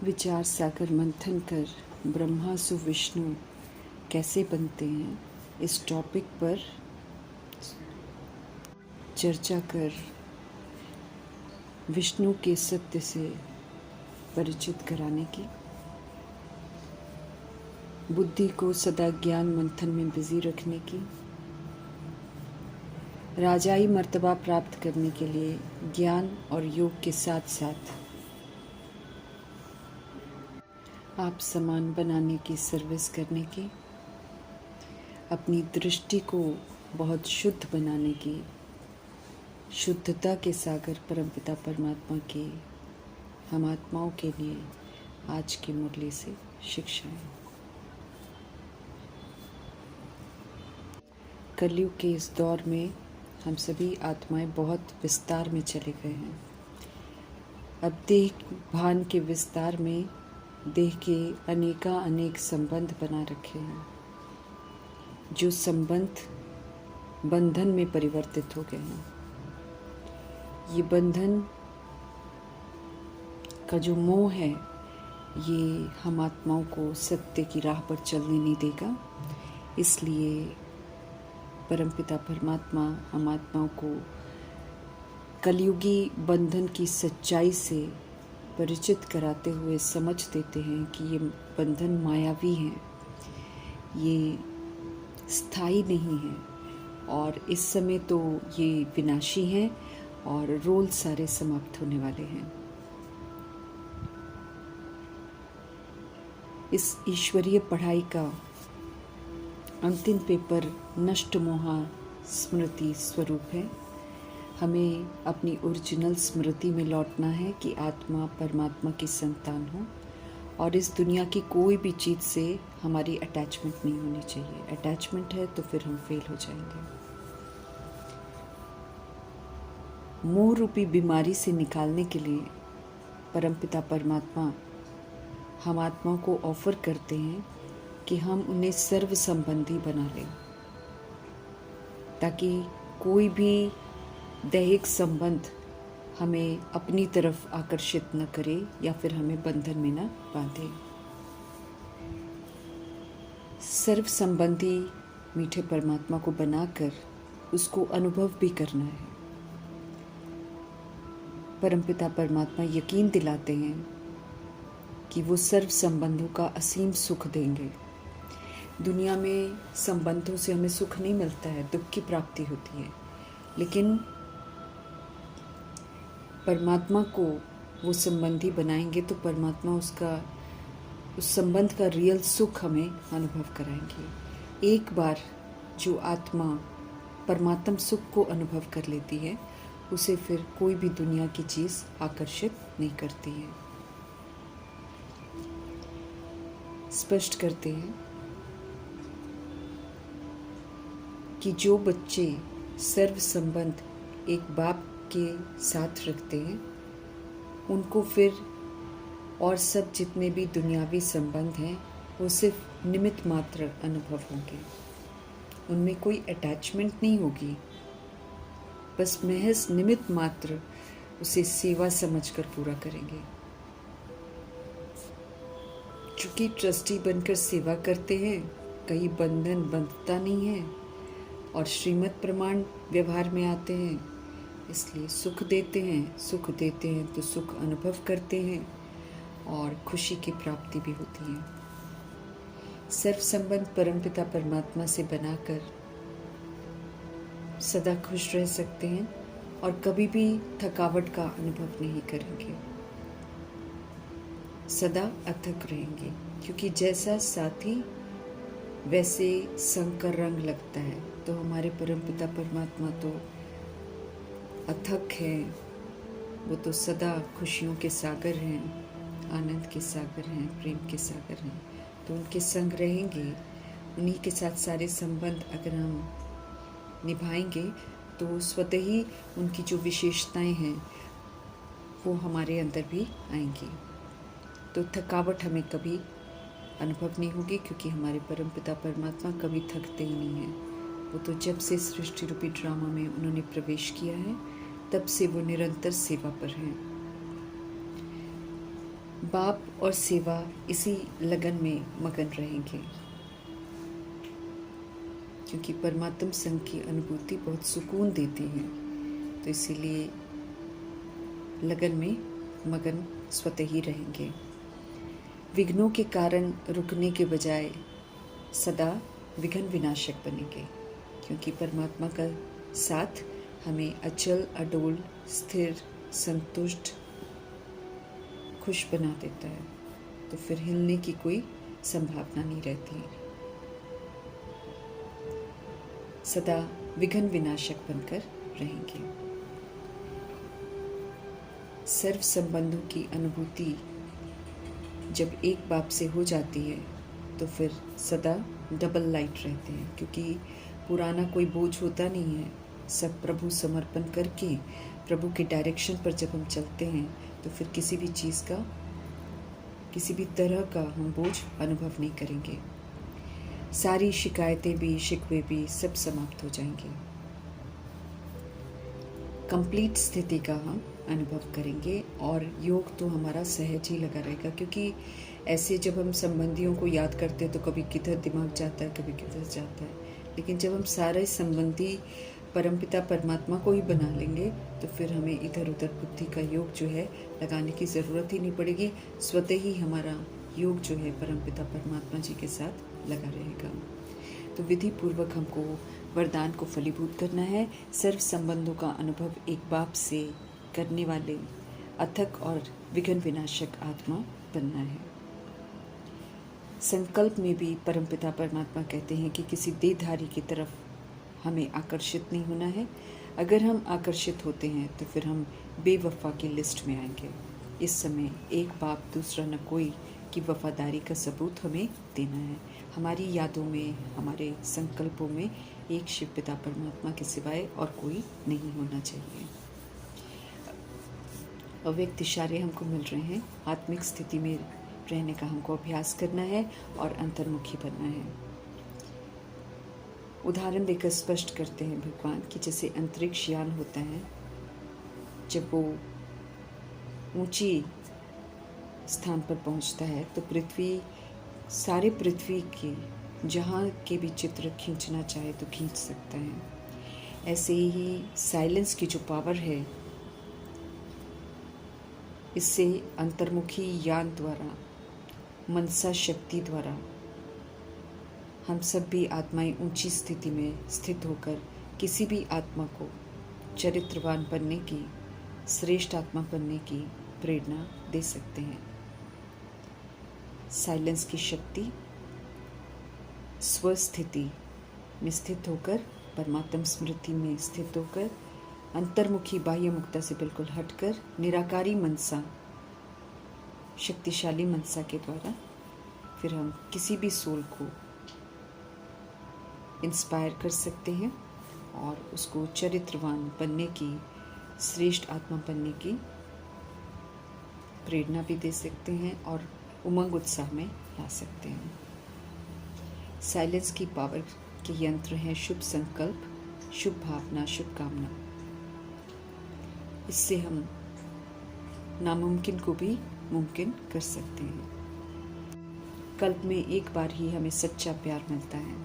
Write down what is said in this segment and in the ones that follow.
विचार सागर मंथन कर ब्रह्मा सु विष्णु कैसे बनते हैं, इस टॉपिक पर चर्चा कर विष्णु के सत्य से परिचित कराने की, बुद्धि को सदा ज्ञान मंथन में बिजी रखने की, राजाई मर्तबा प्राप्त करने के लिए ज्ञान और योग के साथ साथ आप समान बनाने की सर्विस करने की, अपनी दृष्टि को बहुत शुद्ध बनाने की, शुद्धता के सागर परमपिता परमात्मा के हम आत्माओं के लिए आज की मुरली से शिक्षाएं। कलयुग के इस दौर में हम सभी आत्माएं बहुत विस्तार में चले गए हैं। अब देह भान के विस्तार में देह के अनेक संबंध बना रखे हैं, जो संबंध बंधन में परिवर्तित हो गए हैं। ये बंधन का जो मोह है, ये हम आत्माओं को सत्य की राह पर चलने नहीं देगा। इसलिए परमपिता परमात्मा हम आत्माओं को कलयुगी बंधन की सच्चाई से परिचित कराते हुए समझ देते हैं कि ये बंधन मायावी हैं, ये स्थायी नहीं है और इस समय तो ये विनाशी हैं और रोल सारे समाप्त होने वाले हैं। इस ईश्वरीय पढ़ाई का अंतिम पेपर नष्ट मोहा स्मृति स्वरूप है। हमें अपनी ओरिजिनल स्मृति में लौटना है कि आत्मा परमात्मा की संतान हो और इस दुनिया की कोई भी चीज़ से हमारी अटैचमेंट नहीं होनी चाहिए। अटैचमेंट है तो फिर हम फेल हो जाएंगे। मोह रूपी बीमारी से निकालने के लिए परमपिता परमात्मा हम आत्माओं को ऑफर करते हैं कि हम उन्हें सर्व संबंधी बना लें, ताकि कोई भी दैहिक संबंध हमें अपनी तरफ आकर्षित न करे या फिर हमें बंधन में न बांधे। सर्व संबंधी मीठे परमात्मा को बनाकर उसको अनुभव भी करना है। परमपिता परमात्मा यकीन दिलाते हैं कि वो सर्व संबंधों का असीम सुख देंगे। दुनिया में संबंधों से हमें सुख नहीं मिलता है, दुख की प्राप्ति होती है, लेकिन परमात्मा को वो संबंधी बनाएंगे तो परमात्मा उस संबंध का रियल सुख हमें अनुभव कराएंगे। एक बार जो आत्मा परमात्म सुख को अनुभव कर लेती है, उसे फिर कोई भी दुनिया की चीज़ आकर्षित नहीं करती है। स्पष्ट करते हैं कि जो बच्चे सर्व संबंध एक बाप के साथ रखते हैं, उनको फिर और सब जितने भी दुनियावी संबंध हैं वो सिर्फ निमित्त मात्र अनुभव होंगे। उनमें कोई अटैचमेंट नहीं होगी, बस महज निमित्त मात्र उसे सेवा समझकर पूरा करेंगे। चूंकि ट्रस्टी बनकर सेवा करते हैं, कहीं बंधन बंधता नहीं है और श्रीमत प्रमाण व्यवहार में आते हैं, इसलिए सुख देते हैं तो सुख अनुभव करते हैं और खुशी की प्राप्ति भी होती है। सर्व संबंध परमपिता परमात्मा से बनाकर सदा खुश रह सकते हैं और कभी भी थकावट का अनुभव नहीं करेंगे, सदा अथक रहेंगे, क्योंकि जैसा साथी वैसे संग का रंग लगता है। तो हमारे परमपिता परमात्मा तो अथक हैं, वो तो सदा खुशियों के सागर हैं, आनंद के सागर हैं, प्रेम के सागर हैं। तो उनके संग रहेंगे, उन्हीं के साथ सारे संबंध अगर हम निभाएंगे तो स्वतः ही उनकी जो विशेषताएं हैं वो हमारे अंदर भी आएंगी। तो थकावट हमें कभी अनुभव नहीं होगी, क्योंकि हमारे परमपिता परमात्मा कभी थकते ही नहीं हैं। वो तो जब से सृष्टि रूपी ड्रामा में उन्होंने प्रवेश किया है, तब से वो निरंतर सेवा पर हैं। बाप और सेवा इसी लगन में मगन रहेंगे, क्योंकि परमात्म संग की अनुभूति बहुत सुकून देती है। तो इसीलिए लगन में मगन स्वतः ही रहेंगे। विघ्नों के कारण रुकने के बजाय सदा विघ्न विनाशक बनेंगे, क्योंकि परमात्मा का साथ हमें अचल, अडोल, स्थिर, संतुष्ट, खुश बना देता है। तो फिर हिलने की कोई संभावना नहीं रहती। सदा विघ्न विनाशक बनकर रहेंगे। सर्व संबंधों की अनुभूति जब एक बाप से हो जाती है तो फिर सदा डबल लाइट रहते हैं, क्योंकि पुराना कोई बोझ होता नहीं है। सब प्रभु समर्पण करके प्रभु के डायरेक्शन पर जब हम चलते हैं तो फिर किसी भी चीज़ का, किसी भी तरह का हम बोझ अनुभव नहीं करेंगे। सारी शिकायतें भी, शिकवे भी सब समाप्त हो जाएंगे। कंप्लीट स्थिति का हम अनुभव करेंगे और योग तो हमारा सहज ही लगा रहेगा, क्योंकि ऐसे जब हम संबंधियों को याद करते हैं तो कभी किधर दिमाग जाता है, कभी किधर जाता है। लेकिन जब हम सारे संबंधी परमपिता परमात्मा को ही बना लेंगे तो फिर हमें इधर उधर बुद्धि का योग जो है लगाने की ज़रूरत ही नहीं पड़ेगी। स्वतः ही हमारा योग जो है परमपिता परमात्मा जी के साथ लगा रहेगा। तो विधि पूर्वक हमको वरदान को फलीभूत करना है। सर्व संबंधों का अनुभव एक बाप से करने वाले अथक और विघ्न विनाशक आत्मा बनना है। संकल्प में भी परमपिता परमात्मा कहते हैं कि किसी देहधारी की तरफ हमें आकर्षित नहीं होना है। अगर हम आकर्षित होते हैं तो फिर हम बेवफा की लिस्ट में आएंगे। इस समय एक बाप दूसरा न कोई की वफादारी का सबूत हमें देना है। हमारी यादों में, हमारे संकल्पों में एक शिव पिता परमात्मा के सिवाय और कोई नहीं होना चाहिए। अव्यक्त इशारे हमको मिल रहे हैं। आत्मिक स्थिति में रहने का हमको अभ्यास करना है और अंतर्मुखी बनना है। उदाहरण देकर स्पष्ट करते हैं भगवान कि जैसे अंतरिक्ष यान होता है, जब वो ऊंची स्थान पर पहुंचता है तो सारे पृथ्वी के जहाँ के भी चित्र खींचना चाहे तो खींच सकता है। ऐसे ही साइलेंस की जो पावर है, इससे अंतर्मुखी यान द्वारा, मनसा शक्ति द्वारा हम सब भी आत्माएं ऊंची स्थिति में स्थित होकर किसी भी आत्मा को चरित्रवान बनने की, श्रेष्ठ आत्मा बनने की प्रेरणा दे सकते हैं। साइलेंस की शक्ति स्वस्थिति में स्थित होकर, परमात्म स्मृति में स्थित होकर, अंतर्मुखी बाह्य मुक्ता से बिल्कुल हटकर निराकारी मनसा, शक्तिशाली मनसा के द्वारा फिर हम किसी भी सोल को इंस्पायर कर सकते हैं और उसको चरित्रवान बनने की, श्रेष्ठ आत्मा बनने की प्रेरणा भी दे सकते हैं और उमंग उत्साह में ला सकते हैं। साइलेंस की पावर के यंत्र हैं शुभ संकल्प, शुभ भावना, शुभ कामना। इससे हम नामुमकिन को भी मुमकिन कर सकते हैं। कल्प में एक बार ही हमें सच्चा प्यार मिलता है,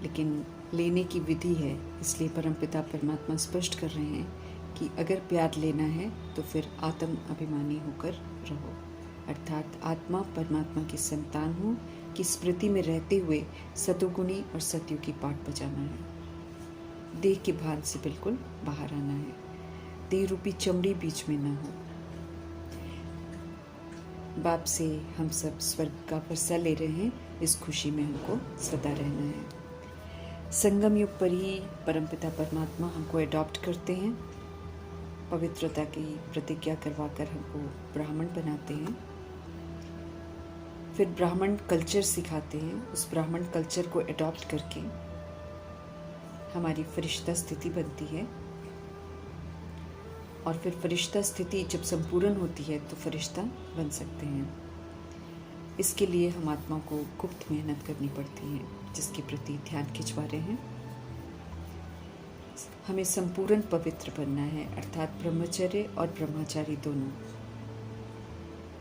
लेकिन लेने की विधि है। इसलिए परमपिता परमात्मा स्पष्ट कर रहे हैं कि अगर प्यार लेना है तो फिर आत्म अभिमानी होकर रहो, अर्थात आत्मा परमात्मा की संतान हो की स्मृति में रहते हुए सतोगुणी और सतयुगी पाठ बजाना है। देह के भान से बिल्कुल बाहर आना है। देह रूपी चमड़ी बीच में ना हो। बाप से हम सब स्वर्ग का वर्षा ले रहे हैं, इस खुशी में हमको सदा रहना है। संगम युग पर ही परमपिता परमात्मा हमको अडॉप्ट करते हैं, पवित्रता की प्रतिज्ञा करवाकर हमको ब्राह्मण बनाते हैं, फिर ब्राह्मण कल्चर सिखाते हैं। उस ब्राह्मण कल्चर को अडॉप्ट करके हमारी फरिश्ता स्थिति बनती है और फिर फरिश्ता स्थिति जब संपूर्ण होती है तो फरिश्ता बन सकते हैं। इसके लिए हम आत्मा को गुप्त मेहनत करनी पड़ती है, जिसके प्रति ध्यान खिंचवा रहे हैं। हमें संपूर्ण पवित्र बनना है, अर्थात ब्रह्मचर्य और ब्रह्मचारी दोनों।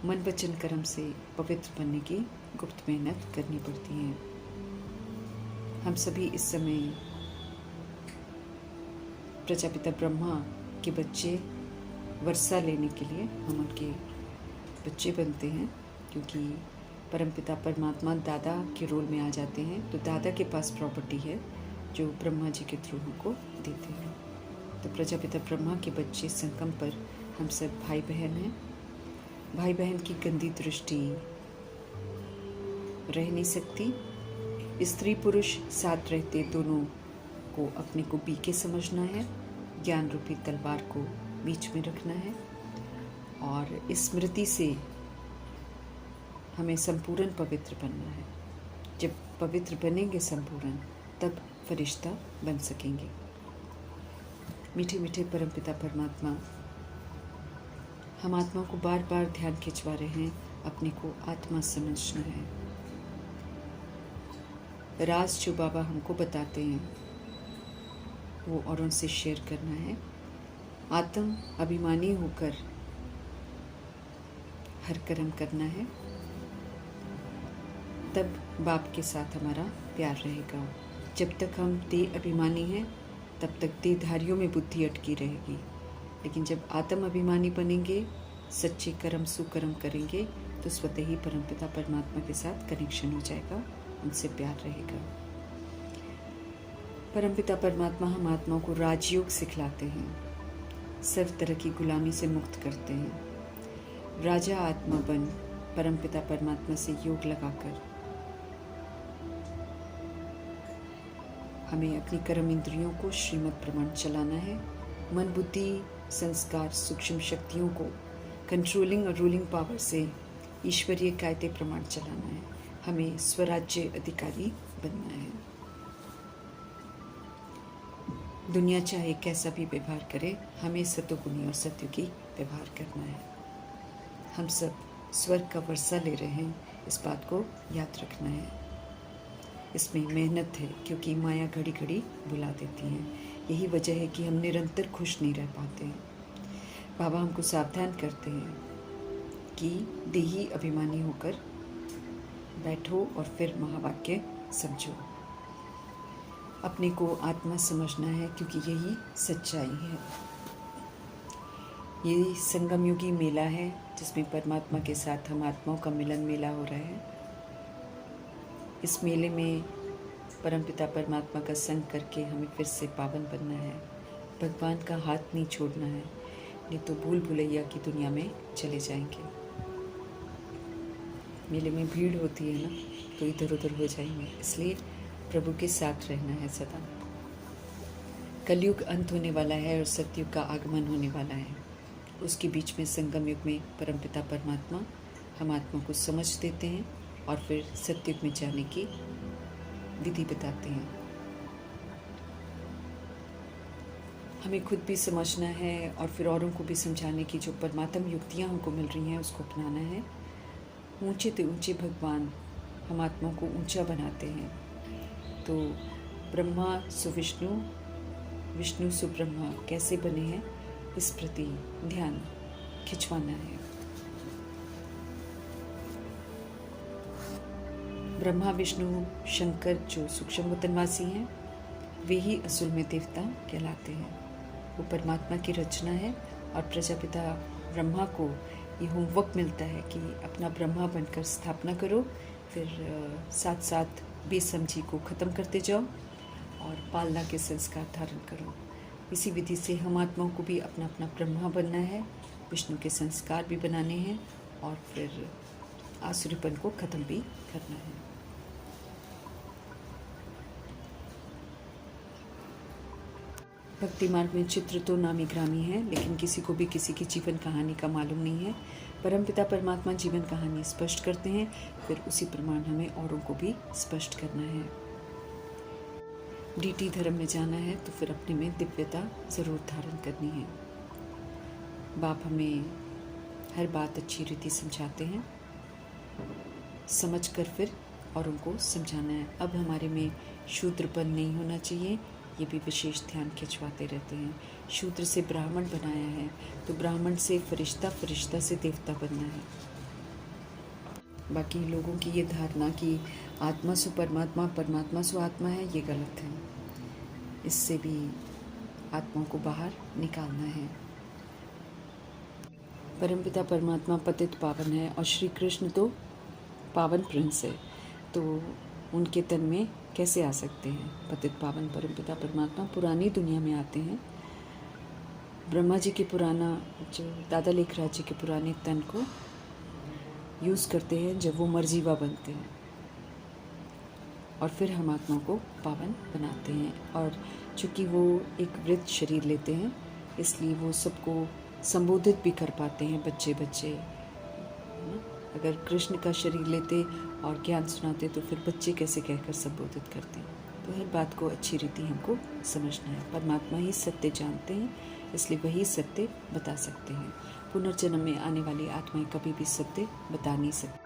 मन वचन कर्म से पवित्र बनने की गुप्त मेहनत करनी पड़ती है। हम सभी इस समय प्रजापिता ब्रह्मा के बच्चे वर्षा लेने के लिए हम उनके बच्चे बनते हैं, क्योंकि परमपिता परमात्मा दादा के रोल में आ जाते हैं। तो दादा के पास प्रॉपर्टी है जो ब्रह्मा जी के थ्रू हमको देते हैं। तो प्रजापिता ब्रह्मा के बच्चे संगम पर हम सब भाई बहन हैं। भाई बहन की गंदी दृष्टि रह नहीं सकती। स्त्री पुरुष साथ रहते दोनों को अपने को बीके समझना है, ज्ञान रूपी तलवार को बीच में रखना है, और स्मृति से हमें संपूर्ण पवित्र बनना है। जब पवित्र बनेंगे संपूर्ण, तब फरिश्ता बन सकेंगे। मीठे मीठे परमपिता परमात्मा हम आत्मा को बार बार ध्यान खिंचवा रहे हैं, अपने को आत्मा समझना है। राज जो बाबा हमको बताते हैं वो और उनसे शेयर करना है। आत्म अभिमानी होकर हर कर्म करना है, तब बाप के साथ हमारा प्यार रहेगा। जब तक हम देह अभिमानी हैं तब तक देहधारियों में बुद्धि अटकी रहेगी, लेकिन जब आत्म अभिमानी बनेंगे, सच्चे कर्म सुकर्म करेंगे, तो स्वतः ही परमपिता परमात्मा के साथ कनेक्शन हो जाएगा, उनसे प्यार रहेगा। परमपिता परमात्मा हम आत्माओं को राजयोग सिखलाते हैं, सर्व तरह की गुलामी से मुक्त करते हैं। राजा आत्मा बन परमपिता परमात्मा से योग लगाकर हमें अपनी कर्म इंद्रियों को श्रीमद् प्रमाण चलाना है। मन बुद्धि संस्कार सूक्ष्म शक्तियों को कंट्रोलिंग और रूलिंग पावर से ईश्वरीय कायदे प्रमाण चलाना है। हमें स्वराज्य अधिकारी बनना है। दुनिया चाहे कैसा भी व्यवहार करे, हमें सतोगुणी और सत्युगी व्यवहार करना है। हम सब स्वर्ग का वर्षा ले रहे हैं, इस बात को याद रखना है। इसमें मेहनत है, क्योंकि माया घड़ी घड़ी बुला देती है। यही वजह है कि हम निरंतर खुश नहीं रह पाते हैं। बाबा हमको सावधान करते हैं कि देही अभिमानी होकर बैठो और फिर महावाक्य समझो। अपने को आत्मा समझना है, क्योंकि यही सच्चाई है। ये संगम युगी मेला है, जिसमें परमात्मा के साथ हम आत्माओं का मिलन मेला हो रहा है। इस मेले में परमपिता परमात्मा का संग करके हमें फिर से पावन बनना है। भगवान का हाथ नहीं छोड़ना है, नहीं तो भूल भुलैया की दुनिया में चले जाएंगे। मेले में भीड़ होती है ना, तो इधर उधर हो जाएंगे, इसलिए प्रभु के साथ रहना है सदा। कलयुग अंत होने वाला है और सतयुग का आगमन होने वाला है। उसके बीच में संगम युग में परमपिता परमात्मा हम आत्मा को समझ देते हैं और फिर सतयुग में जाने की विधि बताते हैं। हमें खुद भी समझना है और फिर औरों को भी समझाने की जो परमात्म युक्तियाँ हमको मिल रही हैं उसको अपनाना है। ऊंचे से ऊंचे भगवान हम आत्माओं को ऊंचा बनाते हैं। तो ब्रह्मा सु विष्णु, विष्णु सु ब्रह्मा कैसे बने हैं, इस प्रति ध्यान खिंचवाना है। ब्रह्मा विष्णु शंकर जो सूक्ष्म वतनवासी हैं, वे ही असल में देवता कहलाते हैं। वो परमात्मा की रचना है और प्रजापिता ब्रह्मा को ये होमवर्क मिलता है कि अपना ब्रह्मा बनकर स्थापना करो, फिर साथ साथ बेसमझी को ख़त्म करते जाओ और पालना के संस्कार धारण करो। इसी विधि से हम आत्माओं को भी अपना अपना ब्रह्मा बनना है, विष्णु के संस्कार भी बनाने हैं और फिर आसुरीपन को ख़त्म भी करना है। भक्ति मार्ग में चित्र तो नामी ग्रामी है, लेकिन किसी को भी किसी की जीवन कहानी का मालूम नहीं है। परमपिता परमात्मा जीवन कहानी स्पष्ट करते हैं, फिर उसी प्रमाण हमें औरों को भी स्पष्ट करना है। डीटी धर्म में जाना है तो फिर अपने में दिव्यता ज़रूर धारण करनी है। बाप हमें हर बात अच्छी रीति समझाते हैं, समझ कर फिर औरों को समझाना है। अब हमारे में शूद्रपन नहीं होना चाहिए, ये भी विशेष ध्यान खिंचवाते रहते हैं। शूद्र से ब्राह्मण बनाया है, तो ब्राह्मण से फरिश्ता, फरिश्ता से देवता बनना है। बाकी लोगों की ये धारणा कि आत्मा सु परमात्मा, परमात्मा सु आत्मा है, ये गलत है। इससे भी आत्मा को बाहर निकालना है। परमपिता परमात्मा पतित पावन है और श्री कृष्ण तो पावन प्रिंस है, तो उनके तन में कैसे आ सकते हैं? पतित पावन परमपिता परमात्मा पुरानी दुनिया में आते हैं। ब्रह्मा जी के पुराना, जो दादा लेखराज जी के पुराने तन को यूज़ करते हैं जब वो मर्जीवा बनते हैं, और फिर हम आत्मा को पावन बनाते हैं। और चूँकि वो एक वृद्ध शरीर लेते हैं, इसलिए वो सबको संबोधित भी कर पाते हैं, बच्चे बच्चे। अगर कृष्ण का शरीर लेते और ज्ञान सुनाते तो फिर बच्चे कैसे कहकर संबोधित करते हैं? तो हर बात को अच्छी रीति हमको समझना है। परमात्मा ही सत्य जानते हैं, इसलिए वही सत्य बता सकते हैं। पुनर्जन्म में आने वाली आत्माएं कभी भी सत्य बता नहीं सकती।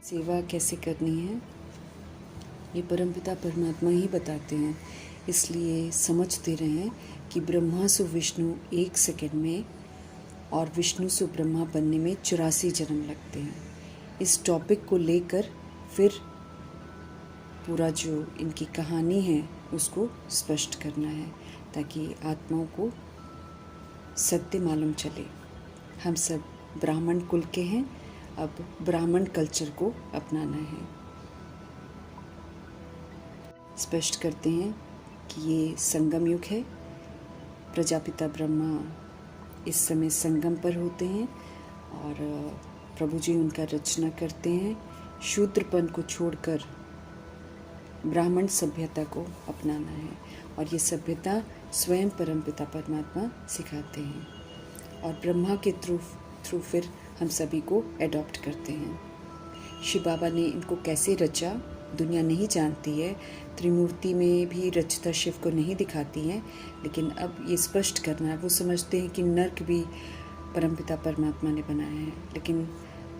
सेवा कैसे करनी है ये परमपिता परमात्मा ही बताते हैं। इसलिए समझते रहें कि ब्रह्मा सु विष्णु 1 सेकंड में और विष्णु से ब्रह्मा बनने में 84 जन्म लगते हैं। इस टॉपिक को लेकर फिर पूरा जो इनकी कहानी है उसको स्पष्ट करना है, ताकि आत्माओं को सत्य मालूम चले। हम सब ब्राह्मण कुल के हैं, अब ब्राह्मण कल्चर को अपनाना है। स्पष्ट करते हैं कि ये संगम युग है। प्रजापिता ब्रह्मा इस समय संगम पर होते हैं और प्रभु जी उनका रचना करते हैं। शूद्रपन को छोड़कर ब्राह्मण सभ्यता को अपनाना है, और ये सभ्यता स्वयं परमपिता परमात्मा सिखाते हैं, और ब्रह्मा के थ्रू फिर हम सभी को एडॉप्ट करते हैं। शिव बाबा ने इनको कैसे रचा दुनिया नहीं जानती है, त्रिमूर्ति में भी रचता शिव को नहीं दिखाती हैं, लेकिन अब ये स्पष्ट करना है। वो समझते हैं कि नर्क भी परमपिता परमात्मा ने बनाया है, लेकिन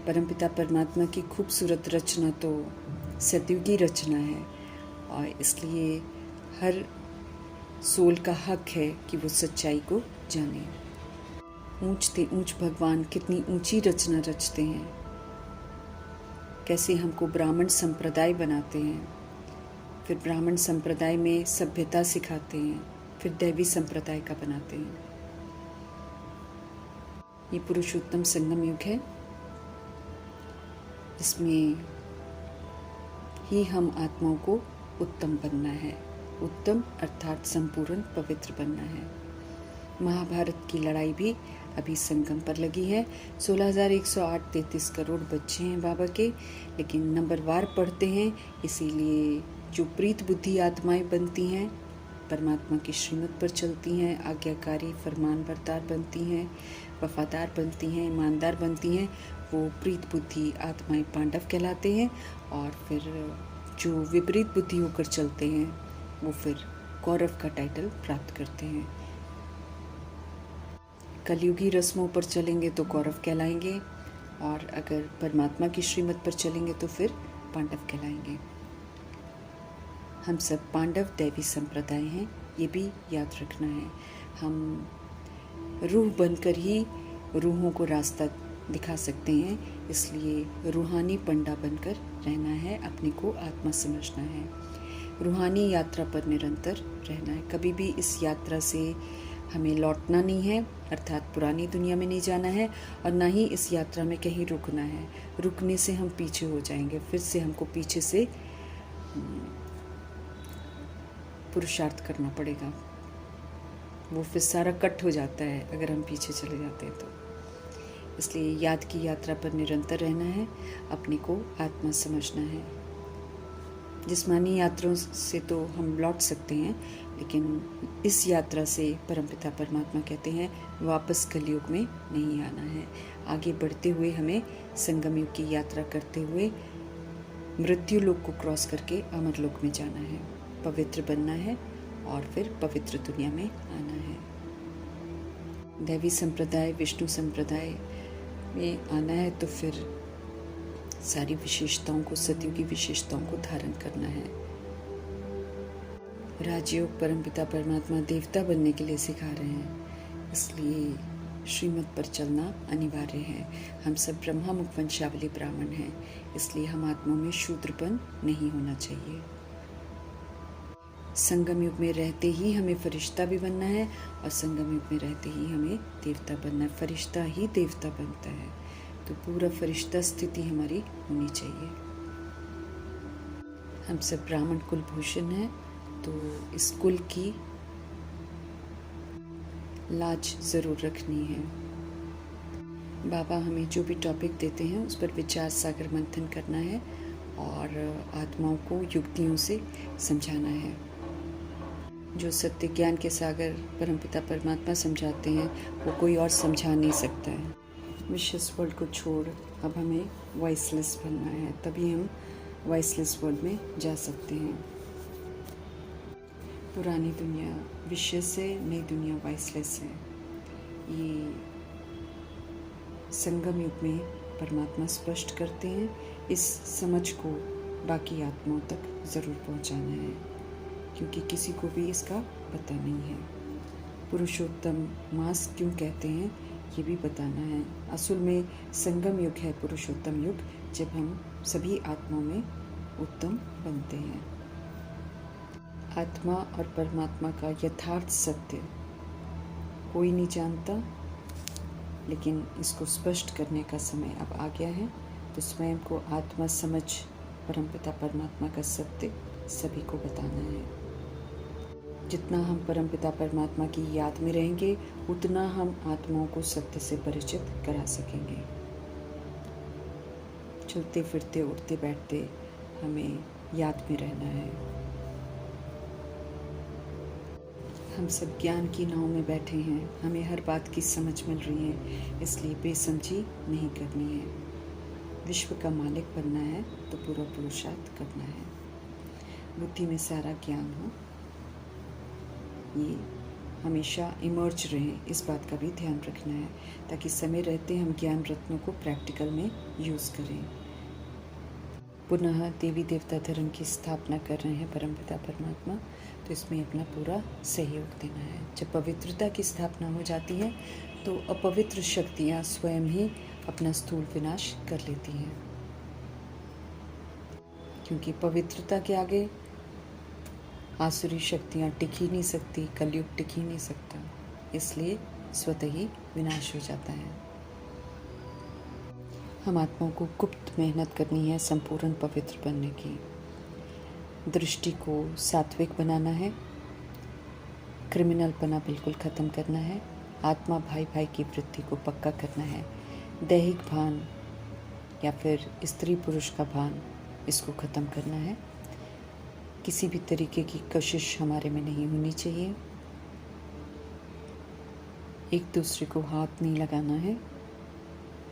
परमपिता परमात्मा की खूबसूरत रचना तो सतयुगी रचना है, और इसलिए हर सोल का हक है कि वो सच्चाई को जाने। ऊंचते ऊंच भगवान कितनी ऊंची रचना रचते हैं, कैसे हमको ब्राह्मण संप्रदाय बनाते हैं, फिर ब्राह्मण संप्रदाय में सभ्यता सिखाते हैं, फिर दैवी संप्रदाय का बनाते हैं। ये पुरुषोत्तम संगम युग है, जिसमें ही हम आत्माओं को उत्तम बनना है। उत्तम अर्थात संपूर्ण पवित्र बनना है। महाभारत की लड़ाई भी अभी संगम पर लगी है। 16,108 करोड़ बच्चे हैं बाबा के, लेकिन नंबरवार पढ़ते हैं, इसीलिए जो प्रीत बुद्धि आत्माएं बनती हैं, परमात्मा की श्रीमत पर चलती हैं, आज्ञाकारी फरमानबरदार बनती हैं, वफादार बनती हैं, ईमानदार बनती हैं, वो प्रीत बुद्धि आत्माएं पांडव कहलाते हैं। और फिर जो विपरीत बुद्धि होकर चलते हैं वो फिर कौरव का टाइटल प्राप्त करते हैं। कलयुगी रस्मों पर चलेंगे तो कौरव कहलाएंगे, और अगर परमात्मा की श्रीमत पर चलेंगे तो फिर पांडव कहलाएंगे। हम सब पांडव दैवी संप्रदाय हैं, ये भी याद रखना है। हम रूह बनकर ही रूहों को रास्ता दिखा सकते हैं, इसलिए रूहानी पंडा बनकर रहना है, अपने को आत्मा समझना है, रूहानी यात्रा पर निरंतर रहना है। कभी भी इस यात्रा से हमें लौटना नहीं है, अर्थात पुरानी दुनिया में नहीं जाना है, और ना ही इस यात्रा में कहीं रुकना है। रुकने से हम पीछे हो जाएंगे, फिर से हमको पीछे से पुरुषार्थ करना पड़ेगा। वो फिर सारा कट हो जाता है अगर हम पीछे चले जाते हैं तो। इसलिए याद की यात्रा पर निरंतर रहना है, अपने को आत्मा समझना है। जिस्मानी यात्राओं से तो हम लौट सकते हैं, लेकिन इस यात्रा से परमपिता परमात्मा कहते हैं वापस कलयुग में नहीं आना है। आगे बढ़ते हुए हमें संगम युग की यात्रा करते हुए मृत्यु लोक को क्रॉस करके अमर लोक में जाना है, पवित्र बनना है, और फिर पवित्र दुनिया में आना है। दैवी संप्रदाय विष्णु संप्रदाय में आना है तो फिर सारी विशेषताओं को, सतयुगी विशेषताओं को धारण करना है। राजयोग परमपिता परमात्मा देवता बनने के लिए सिखा रहे हैं, इसलिए श्रीमत पर चलना अनिवार्य है। हम सब ब्रह्मा मुख वंशावली ब्राह्मण हैं, इसलिए हम आत्माओं में शूद्रपन नहीं होना चाहिए। संगम युग में रहते ही हमें फरिश्ता भी बनना है और संगम युग में रहते ही हमें देवता बनना है। फरिश्ता ही देवता बनता है, तो पूरा फरिश्ता स्थिति हमारी होनी चाहिए। हम सब ब्राह्मण कुलभूषण हैं, तो इस कुल की लाज ज़रूर रखनी है। बाबा हमें जो भी टॉपिक देते हैं उस पर विचार सागर मंथन करना है और आत्माओं को युक्तियों से समझाना है। जो सत्य ज्ञान के सागर परमपिता परमात्मा समझाते हैं वो कोई और समझा नहीं सकता है। विशेष वर्ल्ड को छोड़ अब हमें वॉइसलेस बनना है, तभी हम वॉइसलेस वर्ल्ड में जा सकते हैं। पुरानी दुनिया विशेष है, नई दुनिया वॉइसलेस है। ये संगम युग में परमात्मा स्पष्ट करते हैं। इस समझ को बाकी आत्माओं तक ज़रूर पहुंचाना है, क्योंकि किसी को भी इसका पता नहीं है। पुरुषोत्तम मास क्यों कहते हैं ये भी बताना है। असल में संगम युग है पुरुषोत्तम युग, जब हम सभी आत्माओं में उत्तम बनते हैं। आत्मा और परमात्मा का यथार्थ सत्य कोई नहीं जानता, लेकिन इसको स्पष्ट करने का समय अब आ गया है। तो स्वयं को आत्मा समझ परमपिता परमात्मा का सत्य सभी को बताना है। जितना हम परमपिता परमात्मा की याद में रहेंगे उतना हम आत्माओं को सत्य से परिचित करा सकेंगे। चलते फिरते उठते बैठते हमें याद में रहना है। हम सब ज्ञान की नाव में बैठे हैं, हमें हर बात की समझ मिल रही है, इसलिए बेसमझी नहीं करनी है। विश्व का मालिक बनना है तो पूरा पुरुषार्थ करना है। बुद्धि में सारा ज्ञान हो, ये हमेशा इमर्ज रहे, इस बात का भी ध्यान रखना है, ताकि समय रहते हम ज्ञान रत्नों को प्रैक्टिकल में यूज़ करें। पुनः देवी देवता धर्म की स्थापना कर रहे हैं परमपिता परमात्मा, तो इसमें अपना पूरा सहयोग देना है। जब पवित्रता की स्थापना हो जाती है तो अपवित्र शक्तियाँ स्वयं ही अपना स्थूल विनाश कर लेती हैं, क्योंकि पवित्रता के आगे आसुरी शक्तियाँ टिक ही नहीं सकती, कलयुग टिक ही नहीं सकता, इसलिए स्वतः ही विनाश हो जाता है। हम आत्माओं को गुप्त मेहनत करनी है संपूर्ण पवित्र बनने की। दृष्टि को सात्विक बनाना है, क्रिमिनलपना बिल्कुल ख़त्म करना है, आत्मा भाई भाई की वृत्ति को पक्का करना है। दैहिक भान या फिर स्त्री पुरुष का भान, इसको ख़त्म करना है। किसी भी तरीके की कशिश हमारे में नहीं होनी चाहिए। एक दूसरे को हाथ नहीं लगाना है,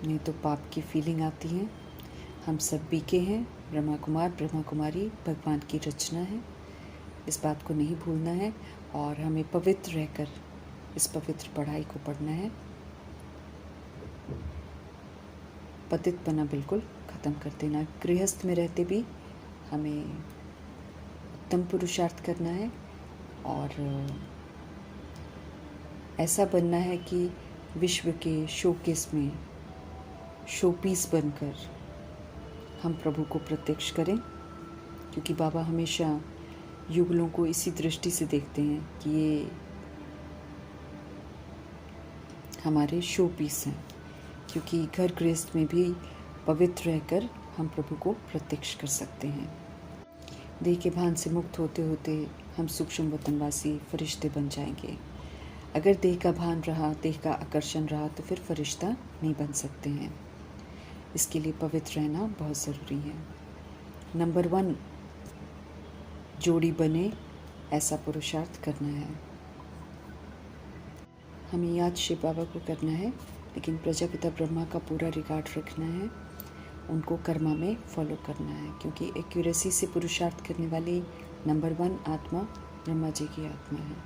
नहीं तो पाप की फीलिंग आती है। हम सब बीके हैं, ब्रह्मा कुमार ब्रह्मा कुमारी भगवान की रचना है, इस बात को नहीं भूलना है और हमें पवित्र रहकर इस पवित्र पढ़ाई को पढ़ना है। पतितपना बिल्कुल ख़त्म कर देना। गृहस्थ में रहते भी हमें उत्तम पुरुषार्थ करना है और ऐसा बनना है कि विश्व के शोकेस में शोपीस बनकर हम प्रभु को प्रत्यक्ष करें, क्योंकि बाबा हमेशा युगलों को इसी दृष्टि से देखते हैं कि ये हमारे शोपीस हैं, क्योंकि घर गृहस्थ में भी पवित्र रहकर हम प्रभु को प्रत्यक्ष कर सकते हैं। देह के भान से मुक्त होते होते हम सूक्ष्म वतनवासी फरिश्ते बन जाएंगे। अगर देह का भान रहा, देह का आकर्षण रहा, तो फिर फरिश्ता नहीं बन सकते हैं। इसके लिए पवित्र रहना बहुत ज़रूरी है। नंबर 1 जोड़ी बने ऐसा पुरुषार्थ करना है। हमें याद शिव बाबा को करना है, लेकिन प्रजापिता ब्रह्मा का पूरा रिकॉर्ड रखना है, उनको कर्मा में फॉलो करना है, क्योंकि एक्यूरेसी से पुरुषार्थ करने वाली नंबर 1 आत्मा ब्रह्मा जी की आत्मा है।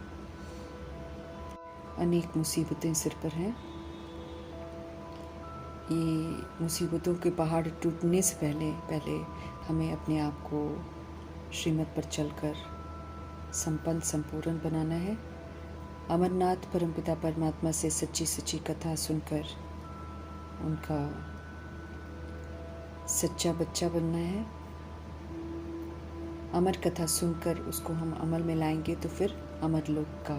अनेक मुसीबतें सिर पर हैं। ये मुसीबतों के पहाड़ टूटने से पहले हमें अपने आप को श्रीमत पर चलकर संपन्न संपूर्ण बनाना है अमरनाथ परमपिता परमात्मा से सच्ची सच्ची कथा सुनकर उनका सच्चा बच्चा बनना है। अमर कथा सुनकर उसको हम अमल में लाएंगे तो फिर अमर लोक का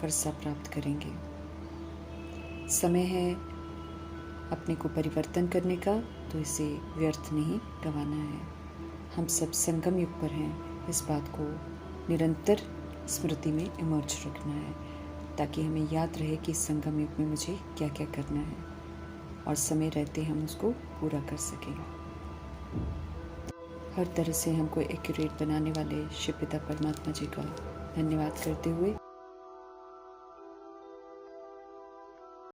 वर्षा प्राप्त करेंगे। समय है अपने को परिवर्तन करने का, तो इसे व्यर्थ नहीं गंवाना है। हम सब संगम युग पर हैं, इस बात को निरंतर स्मृति में इमर्ज रखना है ताकि हमें याद रहे कि संगम युग में मुझे क्या क्या करना है और समय रहते हम उसको पूरा कर सकें। हर तरह से हमको एक्यूरेट बनाने वाले शिव पिता परमात्मा जी का धन्यवाद करते हुए